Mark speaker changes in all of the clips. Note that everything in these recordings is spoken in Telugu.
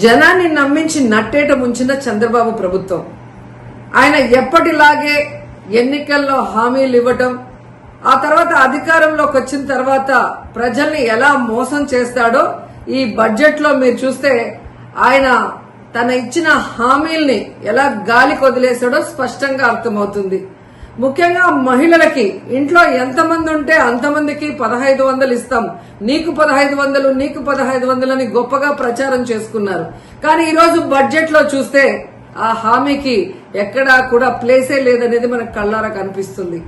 Speaker 1: జనాన్ని నమ్మించి నట్టేట ముంచిన చంద్రబాబు ప్రభుత్వం ఆయన ఎప్పటిలాగే ఎన్నికల్లో హామీలు ఇవ్వటం, ఆ తర్వాత అధికారంలోకి వచ్చిన తర్వాత ప్రజల్ని ఎలా మోసం చేస్తాడో ఈ బడ్జెట్ లో మీరు చూస్తే ఆయన తన ఇచ్చిన హామీల్ని ఎలా గాలికి వదిలేశాడో స్పష్టంగా అర్థమవుతుంది. ముఖ్యంగా మహిళలకి ఇంట్లో ఎంతమంది ఉంటే అంతమందికి 1500 ఇస్తాం, నీకు 1500 నీకు 1500 అని గొప్పగా ప్రచారం చేసుకున్నారు. కానీ ఈరోజు బడ్జెట్ లో చూస్తే ఆ హామీకి ఎక్కడా కూడా ప్లేసే లేదనేది మనకు కళ్ళారా కనిపిస్తుంది.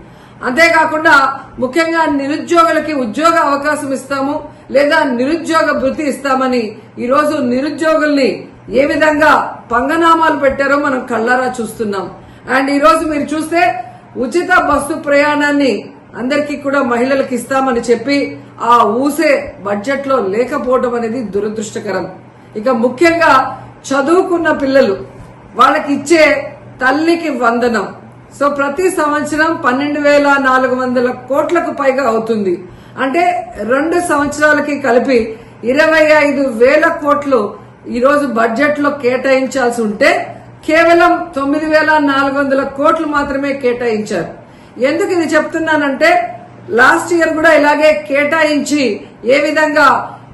Speaker 1: అంతేకాకుండా ముఖ్యంగా నిరుద్యోగులకి ఉద్యోగ అవకాశం ఇస్తాము లేదా నిరుద్యోగ భృతి ఇస్తామని ఈరోజు నిరుద్యోగుల్ని ఏ విధంగా పంగనామాలు పెట్టారో మనం కళ్ళారా చూస్తున్నాం. అండ్ ఈరోజు మీరు చూస్తే ఉచిత బస్సు ప్రయాణాన్ని అందరికీ కూడా మహిళలకు ఇస్తామని చెప్పి ఆ ఊసే బడ్జెట్ లో లేకపోవడం అనేది దురదృష్టకరం. ఇక ముఖ్యంగా చదువుకున్న పిల్లలు వాళ్ళకి ఇచ్చే తల్లికి వందనం. సో ప్రతి సంవత్సరం 12,400 కోట్లకు పైగా అవుతుంది. అంటే 2 సంవత్సరాలకి కలిపి 25,000 కోట్లు ఈరోజు బడ్జెట్ లో కేటాయించాల్సి ఉంటే కేవలం 9,400 కోట్లు మాత్రమే కేటాయించారు. ఎందుకు ఇది చెప్తున్నానంటే లాస్ట్ ఇయర్ కూడా ఇలాగే కేటాయించి ఏ విధంగా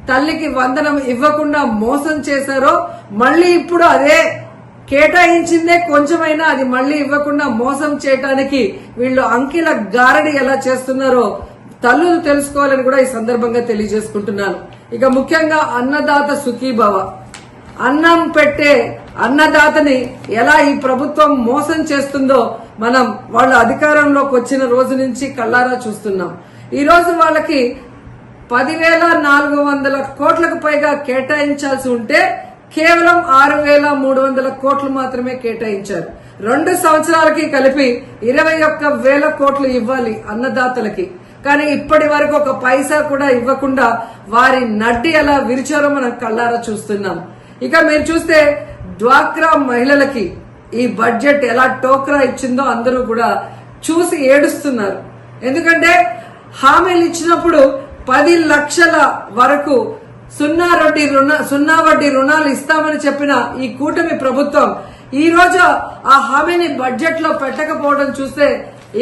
Speaker 1: తల్లికి వందనం ఇవ్వకుండా మోసం చేశారో మళ్లీ ఇప్పుడు అదే కేటాయించిందే కొంచెమైనా అది మళ్లీ ఇవ్వకుండా మోసం చేయడానికి వీళ్ళు అంకెల గారడి ఎలా చేస్తున్నారో తల్లులు తెలుసుకోవాలని కూడా ఈ సందర్భంగా తెలియజేసుకుంటున్నాను. ఇక ముఖ్యంగా అన్నదాత సుఖీభవ, అన్నం పెట్టే అన్నదాతని ఎలా ఈ ప్రభుత్వం మోసం చేస్తుందో మనం వాళ్ళ అధికారంలోకి వచ్చిన రోజు నుంచి కళ్ళారా చూస్తున్నాం. ఈ రోజు వాళ్ళకి 10,400 కోట్లకు పైగా కేటాయించాల్సి ఉంటే కేవలం 6,300 కోట్లు మాత్రమే కేటాయించారు. 2 సంవత్సరాలకి కలిపి 21,000 కోట్లు ఇవ్వాలి అన్నదాతలకి. కానీ ఇప్పటి వరకు ఒక పైసా కూడా ఇవ్వకుండా వారి నడ్డి ఎలా విరిచారో మనం కళ్ళారా చూస్తున్నాం. ఇక మీరు చూస్తే డ్వాక్రా మహిళలకి ఈ బడ్జెట్ ఎలా టోక్రా ఇచ్చిందో అందరూ కూడా చూసి ఏడుస్తున్నారు. ఎందుకంటే హామీలు ఇచ్చినప్పుడు 10 లక్షల వరకు సున్నా వడ్డీ రుణాలు ఇస్తామని చెప్పిన ఈ కూటమి ప్రభుత్వం ఈ రోజు ఆ హామీని బడ్జెట్ లో పెట్టకపోవడం చూస్తే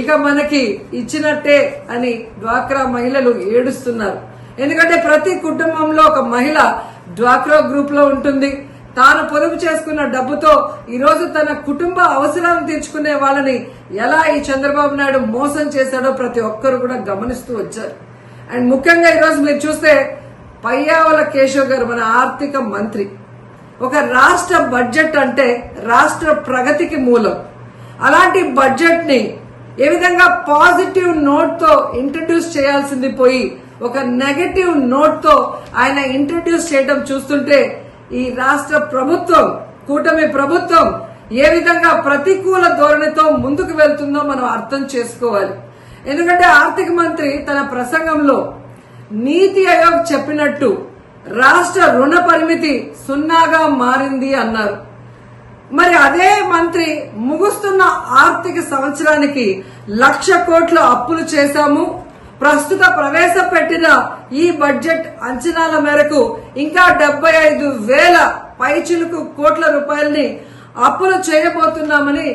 Speaker 1: ఇక మనకి ఇచ్చినట్టే అని డ్వాక్రా మహిళలు ఏడుస్తున్నారు. ఎందుకంటే ప్రతి కుటుంబంలో ఒక మహిళ డ్వాక్రా గ్రూప్ లో ఉంటుంది. తాను పొదుపు చేసుకున్న డబ్బుతో ఈ రోజు తన కుటుంబ అవసరాలను తీర్చుకునే వాళ్ళని ఎలా ఈ చంద్రబాబు నాయుడు మోసం చేశాడో ప్రతి ఒక్కరు కూడా గమనిస్తూ వచ్చారు. అండ్ ముఖ్యంగా ఈరోజు మీరు చూస్తే పయ్యావుల కేశవ్ గారు మన ఆర్థిక మంత్రి, ఒక రాష్ట్ర బడ్జెట్ అంటే రాష్ట్ర ప్రగతికి మూలం. అలాంటి బడ్జెట్ ని ఏ విధంగా పాజిటివ్ నోట్ తో ఇంట్రడ్యూస్ చేయాల్సింది పోయి ఒక నెగటివ్ నోట్ తో ఆయన ఇంట్రడ్యూస్ చేయడం చూస్తుంటే ఈ రాష్ట్ర ప్రభుత్వం కూటమి ప్రభుత్వం ఏ విధంగా ప్రతికూల ధోరణితో ముందుకు వెళ్తుందో మనం అర్థం చేసుకోవాలి. ఎందుకంటే ఆర్థిక మంత్రి తన ప్రసంగంలో నీతి ఆయోగ్ చెప్పినట్టు రాష్ట్ర రుణ పరిమితి 0గా మారింది అన్నారు. మరి అదే మంత్రి ముగుస్తున్న ఆర్థిక సంవత్సరానికి 1,00,000 కోట్ల అప్పులు చేశాము, ప్రస్తుత ప్రవేశపెట్టిన ఈ బడ్జెట్ అంచనాల మేరకు ఇంకా 75,000 పైచిలుకు కోట్ల రూపాయలని అప్పులు చేయబోతున్నామని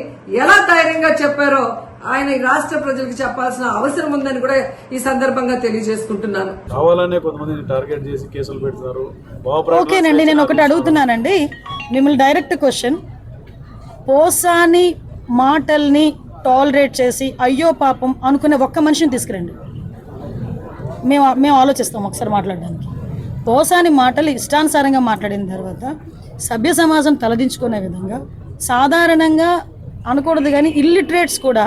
Speaker 1: ఎలా ధైర్యంగా చెప్పారో ఆయన ఈ రాష్ట్ర ప్రజలకు చెప్పాల్సిన అవసరం ఉందని కూడా ఈ సందర్భంగా తెలియజేసుకుంటున్నాను.
Speaker 2: కావాలనే కొంతమందిని టార్గెట్ చేసి కేసులు పెడతారు.
Speaker 3: ఓకేనండి, నేను ఒకటి అడుగుతున్నానండి మిమ్మల్ని డైరెక్ట్ క్వశ్చన్. పోసాని మాటల్ని టాలరేట్ చేసి అయ్యో పాపం అనుకునే ఒక్క మనిషిని తీసుకురండి, మేము ఆలోచిస్తాం ఒకసారి మాట్లాడడానికి. పోసాని మాటలు ఇష్టానుసారంగా మాట్లాడిన తర్వాత సభ్య సమాజం తలదించుకునే విధంగా సాధారణంగా అనకూడదు కానీ ఇల్లిటరేట్స్ కూడా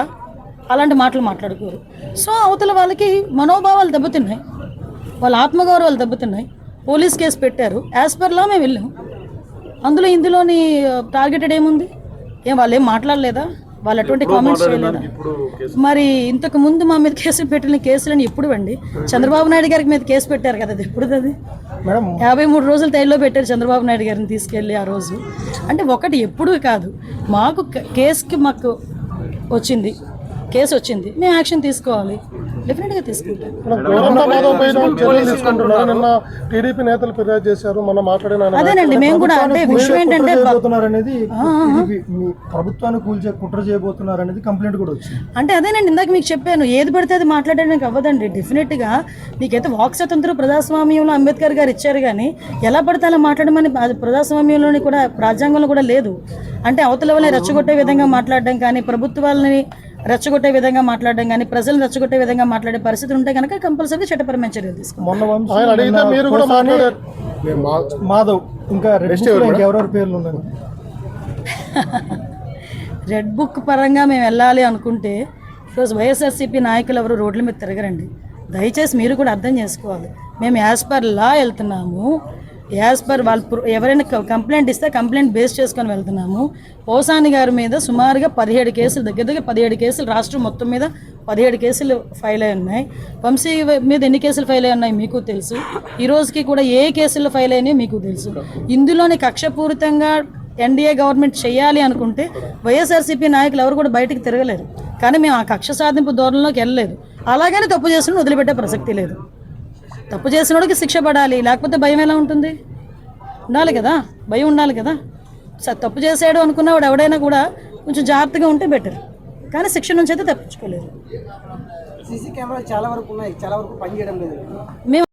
Speaker 3: అలాంటి మాటలు మాట్లాడుకోరు. సో అవతల వాళ్ళకి మనోభావాలు దెబ్బతిన్నాయి, వాళ్ళ ఆత్మగౌరవాలు దెబ్బతిన్నాయి. పోలీస్ కేసు పెట్టారు, యాజ్ పర్ లా మేము వెళ్ళాం. ఇందులోని టార్గెటెడ్ ఏముంది? వాళ్ళు ఏం మాట్లాడలేదా? వాళ్ళు అటువంటి కామెంట్స్ చేయలేదా? మరి ఇంతకు ముందు మా మీద కేసులు పెట్టిన కేసులని ఎప్పుడు అండి? చంద్రబాబు నాయుడు గారికి మీద కేసు పెట్టారు కదా, అది ఎప్పుడు? అది 53 రోజులు తైల్లో పెట్టారు చంద్రబాబు నాయుడు గారిని తీసుకెళ్ళి ఆ రోజు. అంటే ఒకటి ఎప్పుడూ కాదు, మాకు కేసు వచ్చింది, మేము యాక్షన్ తీసుకోవాలి. డెఫినెట్గా తీసుకుంటాను.
Speaker 4: చర్యలు తీసుకుంటున్నారు. నిన్న టీడీపీ నేతలు ఫిర్యాదు చేశారు, మొన్న మాట్లాడిన ఆయన
Speaker 3: అదేనండి, మేము కూడా అంటే విషయం ఏంటంటే
Speaker 5: అనేది ప్రభుత్వాన్ని కూల్చే కుట్ర చేయబోతున్నారు అనేది కంప్లైంట్ కూడా వచ్చింది.
Speaker 3: అంటే అదేనండి, ఇందాక మీకు చెప్పాను, ఏది పడితే అది మాట్లాడడానికి అవ్వదండి. డెఫినెట్గా మీకైతే వాక్ స్వతంత్రం ప్రజాస్వామ్యంలో అంబేద్కర్ గారు ఇచ్చారు, కానీ ఎలా పడితే అలా మాట్లాడమని అది ప్రజాస్వామ్యంలోని కూడా రాజ్యాంగంలో కూడా లేదు. అంటే అవతల వాళ్ళని రెచ్చగొట్టే విధంగా మాట్లాడడం కానీ, ప్రభుత్వాలని రెచ్చగొట్టే విధంగా మాట్లాడడం కానీ, ప్రజలను రెచ్చగొట్టే విధంగా మాట్లాడే పరిస్థితులు ఉంటే కనుక కంపల్సరీ చట్టపరమైన చర్యలు తీసుకుంటాం.
Speaker 5: మొన్న
Speaker 4: ఆయన అడిగితే మీరు కూడా మాట్లాడారు.
Speaker 5: మాధవ్ ఇంకా ఎవరెవరి పేర్లు ఉందండి?
Speaker 3: రెడ్ బుక్ పరంగా మేము వెళ్ళాలి అనుకుంటే ఈరోజు వైఎస్ఆర్సీపీ నాయకులు ఎవరు రోడ్ల మీద తిరగరండి. దయచేసి మీరు కూడా అర్థం చేసుకోవాలి. మేము యాజ్ పర్ లా వెళ్తున్నాము, యాజ్ పర్ వాళ్ళు ఎవరైనా కంప్లైంట్ ఇస్తే కంప్లైంట్ బేస్ చేసుకొని వెళ్తున్నాము. పోసాని గారి మీద సుమారుగా 17 కేసులు, దగ్గర 17 కేసులు రాష్ట్రం మొత్తం మీద 17 కేసులు ఫైల్ అయి ఉన్నాయి. వంశీ మీద ఎన్ని కేసులు ఫైల్ అయి ఉన్నాయి మీకు తెలుసు. ఈ రోజుకి కూడా ఏ కేసులు ఫైల్ అయినాయో మీకు తెలుసు. ఇందులోని కక్షపూరితంగా ఎన్డీఏ గవర్నమెంట్ చేయాలి అనుకుంటే వైఎస్ఆర్సీపీ నాయకులు ఎవరు కూడా బయటకు తిరగలేరు. కానీ మేము ఆ కక్ష సాధింపు ధోరణిలోకి వెళ్ళలేదు. అలాగని తప్పు చేసిన వదిలిపెట్టే ప్రసక్తి లేదు. తప్పు చేసినోడికి శిక్ష పడాలి, లేకపోతే భయం ఎలా ఉంటుంది? ఉండాలి కదా, భయం ఉండాలి కదా. తప్పు చేసాడు అనుకున్నవాడు ఎవడైనా కూడా కొంచెం జాగ్రత్తగా ఉంటే బెటర్, కానీ శిక్ష నుంచి అయితే తప్పించుకోలేదు.
Speaker 6: సీసీ కెమెరాలు చాలా వరకు ఉన్నాయి, చాలా వరకు పనిచేయడం లేదు.
Speaker 3: మేము